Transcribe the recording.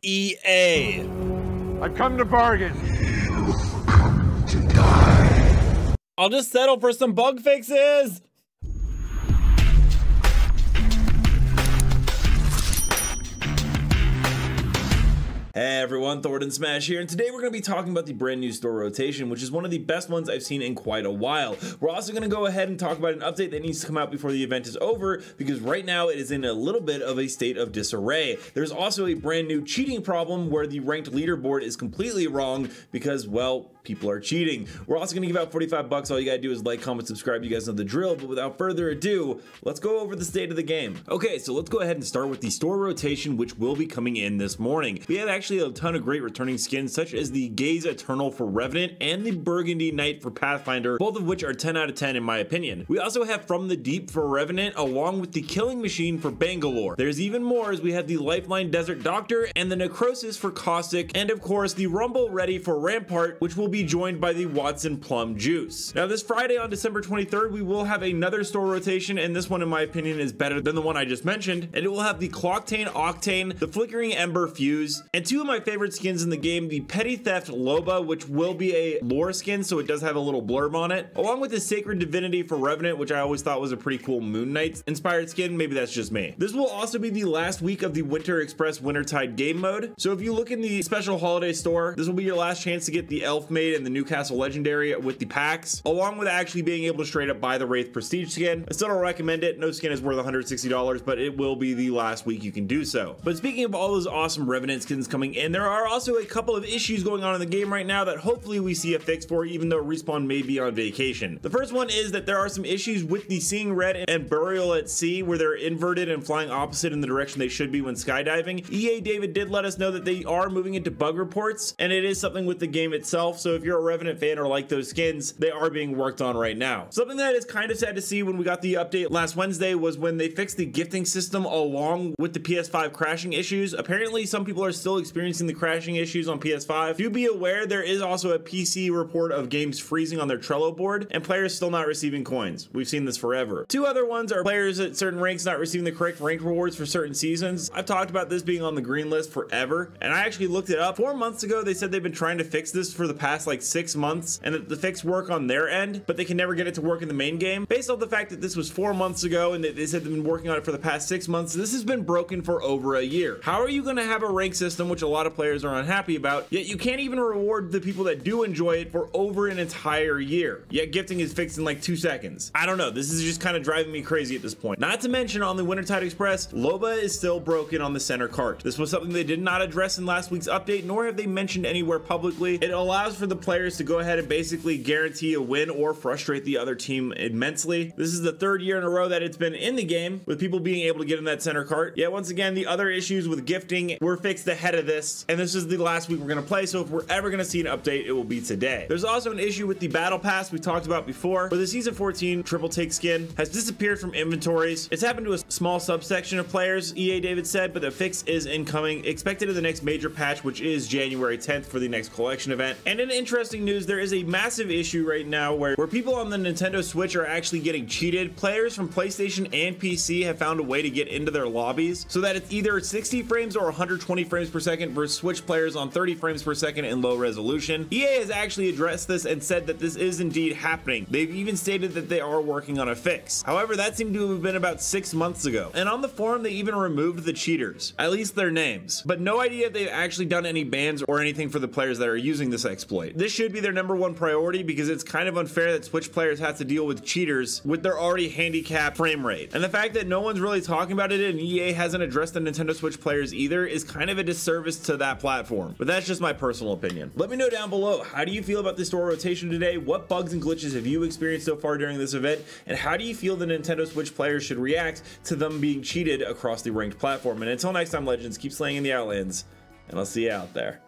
EA. I've come to bargain. I'll just settle for some bug fixes. Hey everyone, Thordan Smash here, and today we're going to be talking about the brand new store rotation, which is one of the best ones I've seen in quite a while. We're also going to go ahead and talk about an update that needs to come out before the event is over, because right now it is in a little bit of a state of disarray. There's also a brand new cheating problem where the ranked leaderboard is completely wrong because, well, people are cheating. We're also going to give out 45 bucks. All you gotta do is like, comment, subscribe. You guys know the drill, but without further ado, let's go over the state of the game. Okay, so let's go ahead and start with the store rotation, which will be coming in this morning. We have actually a ton of great returning skins, such as the Gaze Eternal for Revenant and the Burgundy Knight for Pathfinder, both of which are 10 out of 10 in my opinion. We also have From the Deep for Revenant, along with the Killing Machine for Bangalore. There's even more, as we have the Lifeline Desert Doctor and the Necrosis for Caustic, and of course the Rumble Ready for Rampart, which will be joined by the Watson Plum Juice. Now this Friday on December 23rd, we will have another store rotation, and this one in my opinion is better than the one I just mentioned, and it will have the Clocktane Octane, the Flickering Ember Fuse, and two of my favorite skins in the game, the Petty Theft Loba, which will be a lore skin, so it does have a little blurb on it, along with the Sacred Divinity for Revenant, which I always thought was a pretty cool Moon Knight inspired skin. Maybe that's just me. This will also be the last week of the Winter Express Wintertide game mode, so if you look in the special holiday store, this will be your last chance to get the Elf Maid and the Newcastle Legendary with the packs, along with actually being able to straight up buy the Wraith Prestige skin. I still don't recommend it. No skin is worth $160, but it will be the last week you can do so. But speaking of all those awesome Revenant skins coming in, there are also a couple of issues going on in the game right now that hopefully we see a fix for, even though Respawn may be on vacation. The first one is that there are some issues with the Seeing Red and Burial at Sea, where they're inverted and flying opposite in the direction they should be when skydiving. EA David did let us know that they are moving into bug reports, and it is something with the game itself, so if you're a Revenant fan or like those skins, they are being worked on right now. Something that is kind of sad to see when we got the update last Wednesday was when they fixed the gifting system along with the PS5 crashing issues. Apparently some people are still experiencing the crashing issues on PS5. Do be aware there is also a PC report of games freezing on their Trello board and players still not receiving coins. We've seen this forever. Two other ones are players at certain ranks not receiving the correct rank rewards for certain seasons. I've talked about this being on the green list forever, and I actually looked it up. 4 months ago they said they've been trying to fix this for the past like 6 months, and that the fix work on their end, but they can never get it to work in the main game. Based on the fact that this was 4 months ago and that they said they've been working on it for the past 6 months, this has been broken for over a year. How are you going to have a rank system, which a lot of players are unhappy about, yet you can't even reward the people that do enjoy it for over an entire year, yet gifting is fixed in like 2 seconds? I don't know, this is just kind of driving me crazy at this point. Not to mention, on the Wintertide Express, Loba is still broken on the center cart. This was something they did not address in last week's update, nor have they mentioned anywhere publicly. It allows for the players to go ahead and basically guarantee a win or frustrate the other team immensely. This is the 3rd year in a row that it's been in the game with people being able to get in that center cart. Yet once again, the other issues with gifting were fixed ahead of this, and this is the last week we're going to play, so if we're ever going to see an update, it will be today. There's also an issue with the battle pass we talked about before, where the season 14 triple take skin has disappeared from inventories. It's happened to a small subsection of players, EA David said, but the fix is incoming, expected in the next major patch, which is January 10th for the next collection event. And in interesting news, there is a massive issue right now where people on the Nintendo Switch are actually getting cheated. Players from PlayStation and PC have found a way to get into their lobbies so that it's either 60 frames or 120 frames per second versus Switch players on 30 frames per second in low resolution. EA has actually addressed this and said that this is indeed happening. They've even stated that they are working on a fix. However, that seemed to have been about 6 months ago. And on the forum, they even removed the cheaters, at least their names, but no idea if they've actually done any bans or anything for the players that are using this exploit. This should be their #1 priority, because it's kind of unfair that Switch players have to deal with cheaters with their already handicapped frame rate. And the fact that no one's really talking about it and EA hasn't addressed the Nintendo Switch players either is kind of a disservice to that platform. But that's just my personal opinion. Let me know down below, how do you feel about the store rotation today? What bugs and glitches have you experienced so far during this event? And how do you feel the Nintendo Switch players should react to them being cheated across the ranked platform? And until next time, legends, keep slaying in the Outlands, and I'll see you out there.